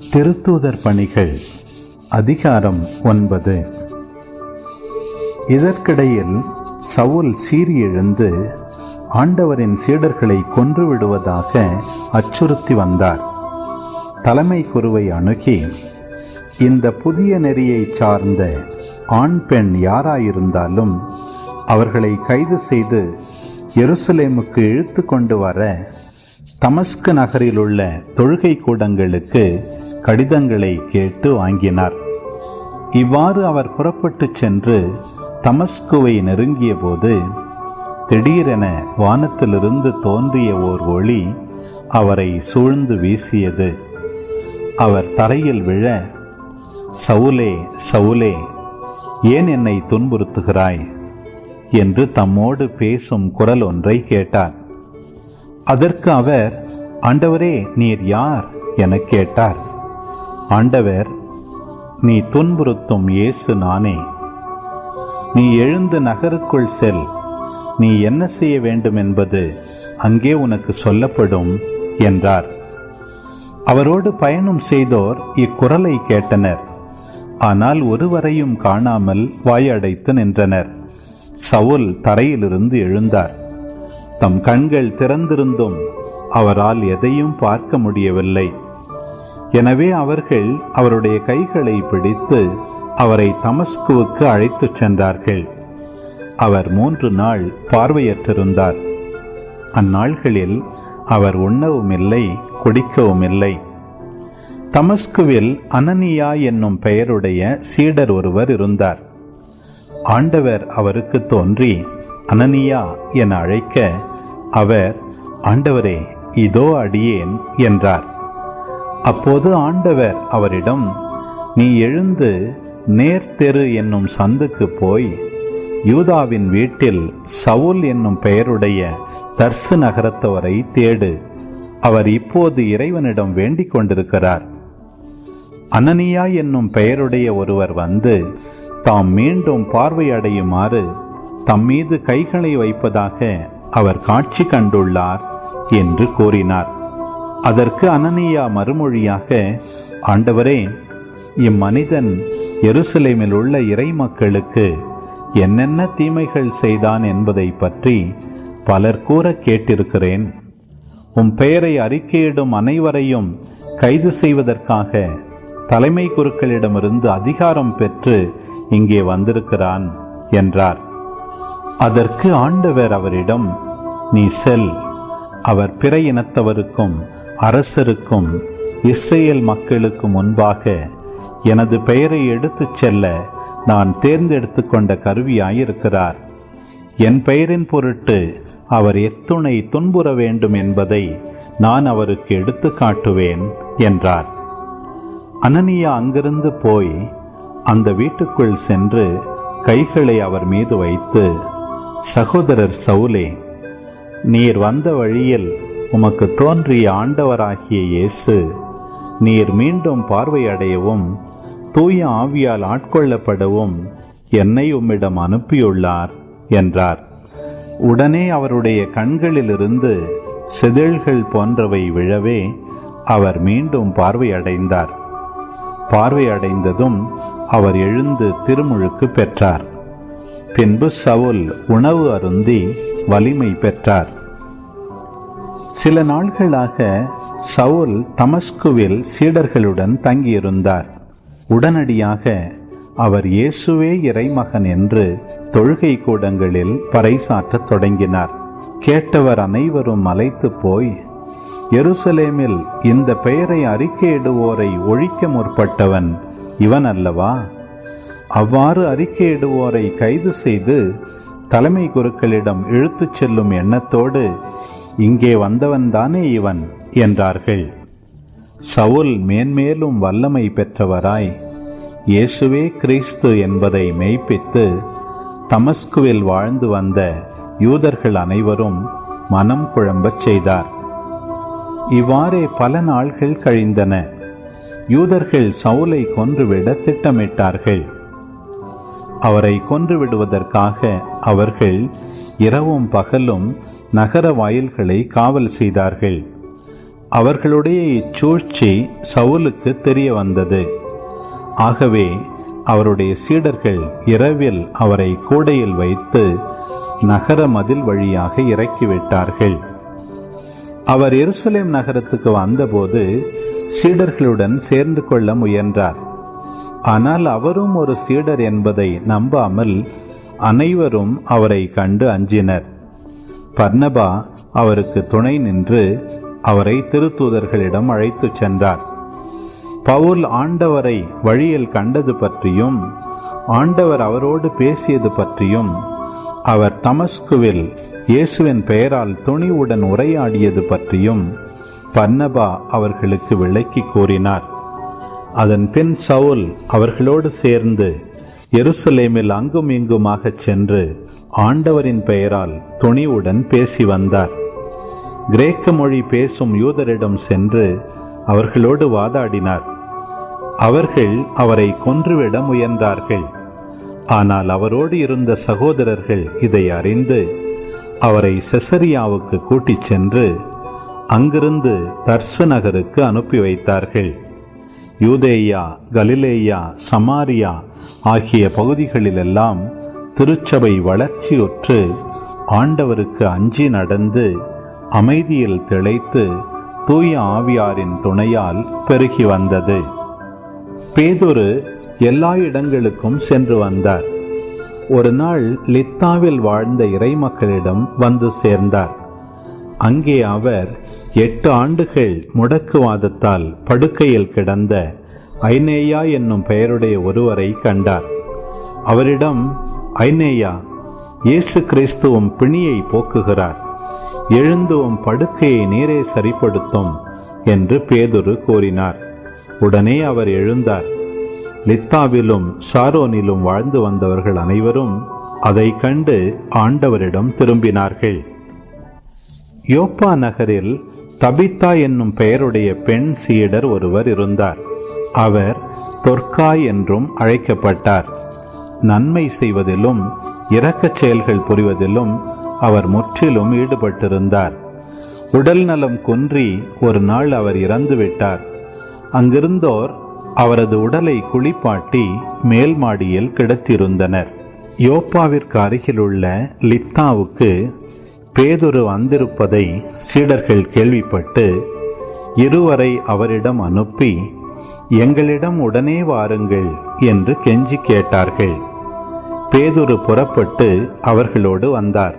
திருத்தூதர் பணிகள் அதிகாரம் 9. இதற்கிடையில் சவுல் சீறி எழுந்து ஆண்டவரின் சீடர்களை கொன்றுவிடுவதாக அச்சுறுத்தி வந்தார். தலைமை குருவை அணுகி, இந்த புதிய நெறியை சார்ந்த ஆண் பெண் யாராயிருந்தாலும் அவர்களை கைது செய்து எருசலேமுக்கு இழுத்து கொண்டு வர தமஸ்கு நகரில் உள்ள தொழுகை கூடங்களுக்கு கடிதங்களை கேட்டு வாங்கினார். இவ்வாறு அவர் புறப்பட்டு சென்று தமஸ்குவை நெருங்கிய போது திடீரென வானத்திலிருந்து தோன்றிய ஓர் ஒளி அவரை சூழ்ந்து வீசியது. அவர் தரையில் விழ, சவுலே, சவுலே, ஏன் என்னை துன்புறுத்துகிறாய் என்று தம்மோடு பேசும் குரல் ஒன்றை கேட்டார். அதற்கு அவர், ஆண்டவரே, நீர் யார் என கேட்டார். ஆண்டவர், நீ துன்புறுத்தும் இயேசு நானே. நீ எழுந்து நகருக்குள் செல். நீ என்ன செய்ய வேண்டும் என்பது அங்கே உனக்கு சொல்லப்படும் என்றார். அவரோடு பயணம் செய்தோர் இக்குரலை கேட்டனர். ஆனால் ஒருவரையும் காணாமல் வாயடைத்து நின்றனர். சவுல் தரையிலிருந்து எழுந்தார். தம் கண்கள் திறந்திருந்தும் அவரால் எதையும் பார்க்க முடியவில்லை. எனவே அவர்கள் அவருடைய கைகளை பிடித்து அவரை தமஸ்குவுக்கு அழைத்துச் சென்றார்கள். அவர் 3 நாள் பார்வையற்றிருந்தார். அந்நாள்களில் அவர் உண்ணவும் இல்லை, குடிக்கவும் இல்லை. தமஸ்குவில் அனனியா என்னும் பெயருடைய சீடர் ஒருவர் இருந்தார். ஆண்டவர் அவருக்கு தோன்றி அனனியா என அழைக்க, அவர், ஆண்டவரே, இதோ அடியேன் என்றார். அப்போது ஆண்டவர் அவரிடம், நீ எழுந்து நேர்த்தெரு என்னும் சந்துக்கு போய் யூதாவின் வீட்டில் சவுல் என்னும் பெயருடைய தர்சு நகரத்தவரை தேடு. அவர் இப்போது இறைவனிடம் வேண்டிக் கொண்டிருக்கிறார். அனனியா என்னும் பெயருடைய ஒருவர் வந்து தாம் மீண்டும் பார்வையடையுமாறு தம் மீது கைகளை வைப்பதாக அவர் காட்சி கண்டுள்ளார் என்று கூறினார். அதற்கு அனனியா மறுமொழியாக, ஆண்டவரே, இம்மனிதன் எருசலேமில் உள்ள இறை மக்களுக்கு என்னென்ன தீமைகள் செய்தான் என்பதை பற்றி பலர் கூற கேட்டிருக்கிறேன். உம் பெயரை அறிக்கையிடும் அனைவரையும் கைது செய்வதற்காக தலைமை குருக்களிடமிருந்து அதிகாரம் பெற்று இங்கே வந்திருக்கிறான் என்றார். அதற்கு ஆண்டவர் அவரிடம், நீ செல். அவர் பிற இனத்தவருக்கும் அரசருக்கும் இஸ்ரேல் மக்களுக்கு முன்பாக எனது பெயரை எடுத்துச் செல்ல நான் தேர்ந்தெடுத்து கொண்ட கருவியாயிருக்கிறார். என் பெயரின் பொருட்டு அவர் எத்துணை துன்புற வேண்டும் என்பதை நான் அவருக்கு எடுத்து காட்டுவேன் என்றார். அனனியா அங்கிருந்து போய் அந்த வீட்டுக்குள் சென்று கைகளை அவர் மீது வைத்து, சகோதரர் சவுலே, நீர் வந்த வழியில் உமக்கு தோன்றிய ஆண்டவராகிய இயேசு நீர் மீண்டும் பார்வையடையவும் தூய ஆவியால் ஆட்கொள்ளப்படவும் என்னை உம்மிடம் அனுப்பியுள்ளார் என்றார். உடனே அவருடைய கண்களிலிருந்து செதில்கள் போன்றவை விழவே அவர் மீண்டும் பார்வையடைந்தார். பார்வையடைந்ததும் அவர் எழுந்து திருமுழுக்கு பெற்றார். பின்பு சவுல் உணவு அருந்தி வலிமை பெற்றார். சில நாள்களாக சவுல் தமஸ்குவில் சீடர்களுடன் தங்கியிருந்தார். உடனடியாக அவர் இயேசுவே இறைமகன் என்று தொழுகை கூடங்களில் பறைசாற்றத் தொடங்கினார். கேட்டவர் அனைவரும் மலைத்து போய், எருசலேமில் இந்த பெயரை அறிக்கையிடுவோரை ஒழிக்க முற்பட்டவன் இவன் அல்லவா? அவ்வாறு அறிக்கையிடுவோரை கைது செய்து தலைமை குருக்களிடம் இழுத்துச் செல்லும் எண்ணத்தோடு இங்கே வந்தவன்தானே இவன் என்றார்கள். சவுல் மேன்மேலும் வல்லமை பெற்றவராய் இயேசுவே கிறிஸ்து என்பதை மெய்ப்பித்து தமஸ்குவில் வாழ்ந்து வந்த யூதர்கள் அனைவரும் மனம் குழம்பச் செய்தார். இவ்வாறே பல நாள்கள் கழிந்தன. யூதர்கள் சவுலை கொன்றுவிட திட்டமிட்டார்கள். அவரை கொன்றுவிடுவதற்காக அவர்கள் இரவும் பகலும் நகர வாயில்களை காவல் செய்தார்கள். அவர்களுடைய இச்சூழ்ச்சி சவுலுக்கு தெரிய வந்தது. ஆகவே அவருடைய சீடர்கள் இரவில் அவரை கூடையில் வைத்து நகர மதில் வழியாக இறக்கிவிட்டார்கள். அவர் எருசலேம் நகரத்துக்கு வந்தபோது சீடர்களுடன் சேர்ந்து கொள்ள முயன்றார். ஆனால் அவரும் ஒரு சீடர் என்பதை நம்பாமல் அனைவரும் அவரை கண்டு அஞ்சினர். பர்னபா அவருக்கு துணை நின்று அவரை திருத்தூதர்களிடம் அழைத்துச் சென்றார். பவுல் ஆண்டவரை வழியில் கண்டது பற்றியும் ஆண்டவர் அவரோடு பேசியது பற்றியும் அவர் தமஸ்குவில் இயேசுவின் பெயரால் துணிவுடன் உரையாடியது பற்றியும் பர்னபா அவர்களுக்கு விளக்கி கூறினார். அதன் பின் சவுல் அவர்களோடு சேர்ந்து எருசலேமில் அங்கும் இங்குமாக சென்று ஆண்டவரின் பெயரால் துணிவுடன் பேசி வந்தார். கிரேக்க மொழி பேசும் யூதரிடம் சென்று அவர்களோடு வாதாடினார். அவர்கள் அவரை கொன்றுவிட முயன்றார்கள். ஆனால் அவரோடு இருந்த சகோதரர்கள் இதை அறிந்து அவரை செசரியாவுக்கு கூட்டிச் சென்று அங்கிருந்து தர்சு நகருக்கு அனுப்பி வைத்தார்கள். யூதேயா, கலிலேயா, சமாரியா ஆகிய பகுதிகளிலெல்லாம் திருச்சபை வளர்ச்சியுற்று ஆண்டவருக்கு அஞ்சி நடந்து அமைதியில் திளைத்து தூய ஆவியாரின் துணையால் பெருகி வந்தது. பேதுரு எல்லா இடங்களுக்கும் சென்று வந்தார். ஒரு நாள் லித்தாவில் வாழ்ந்த இறைமக்களிடம் வந்து சேர்ந்தார். அங்கே அவர் 8 ஆண்டுகள் முடக்குவாதத்தால் படுக்கையில் கிடந்த ஐனேயா என்னும் பெயருடைய ஒருவரை கண்டார். அவரிடம், ஐனேயா, இயேசு கிறிஸ்துவும் பிணியை போக்குகிறார், எழுந்துவும் படுக்கையை நீரே சரிப்படுத்தும் என்று பேதுரு கூறினார். உடனே அவர் எழுந்தார். லித்தாவிலும் சாரோனிலும் வாழ்ந்து வந்தவர்கள் அனைவரும் அதை கண்டு ஆண்டவரிடம் திரும்பினார்கள். யோப்பா நகரில் தபித்தா என்னும் பெயருடைய பெண் சீடர் ஒருவர் இருந்தார். அவர் தொர்க்காய் என்றும் அழைக்கப்பட்டார். நன்மை செய்வதிலும் இரக்கச் செயல்கள் புரிவதிலும் அவர் முற்றிலும் ஈடுபட்டிருந்தார். உடல் நலம் குன்றி ஒரு நாள் அவர் இறந்துவிட்டார். அங்கிருந்தோர் அவரது உடலை குளிப்பாட்டி மேல் மாடியில் கிடத்திருந்தனர். யோப்பாவிற்கு அருகிலுள்ள லித்தாவுக்கு பேதுரு வந்திருப்பதை சீடர்கள் கேள்விப்பட்டு இருவரை அவரிடம் அனுப்பி, எங்களிடம் உடனே வாருங்கள் என்று கெஞ்சி கேட்டார்கள். பேதுரு புறப்பட்டு அவர்களோடு வந்தார்.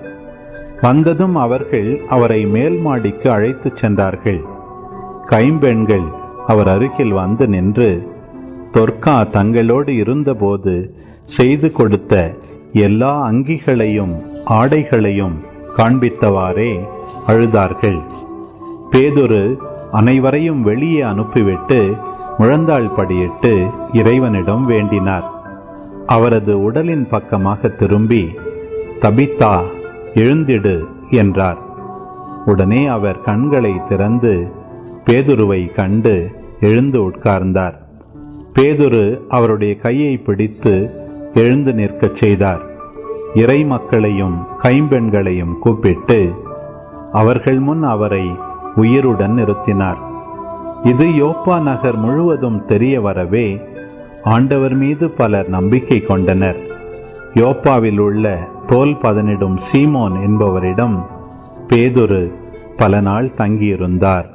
வந்ததும் அவர்கள் அவரை மேல் மாடிக்கு அழைத்துச் சென்றார்கள். கைம்பெண்கள் அவர் அருகில் வந்து நின்று, தொர்க்கா தங்களோடு இருந்தபோது செய்து கொடுத்த எல்லா அங்கிகளையும் ஆடைகளையும் காண்பித்தவாறே அழுதார்கள். பேதுரு அனைவரையும் வெளியே அனுப்பிவிட்டு முழந்தாள் படியிட்டு இறைவனிடம் வேண்டினார். அவரது உடலின் பக்கமாக திரும்பி, தபித்தா, எழுந்திடு என்றார். உடனே அவர் கண்களை திறந்து பேதுருவை கண்டு எழுந்து உட்கார்ந்தார். பேதுரு அவருடைய கையை பிடித்து எழுந்து நிற்கச் செய்தார். இறை மக்களையும் கைம்பெண்களையும் கூப்பிட்டு அவர்கள் முன் அவரை உயிருடன் நிறுத்தினார். இது யோப்பா நகர் முழுவதும் தெரிய வரவே ஆண்டவர் மீது பலர் நம்பிக்கை கொண்டனர். யோப்பாவில் உள்ள தோல் பதனிடும் சீமோன் என்பவரிடம் பேதுரு பல நாள் தங்கியிருந்தார்.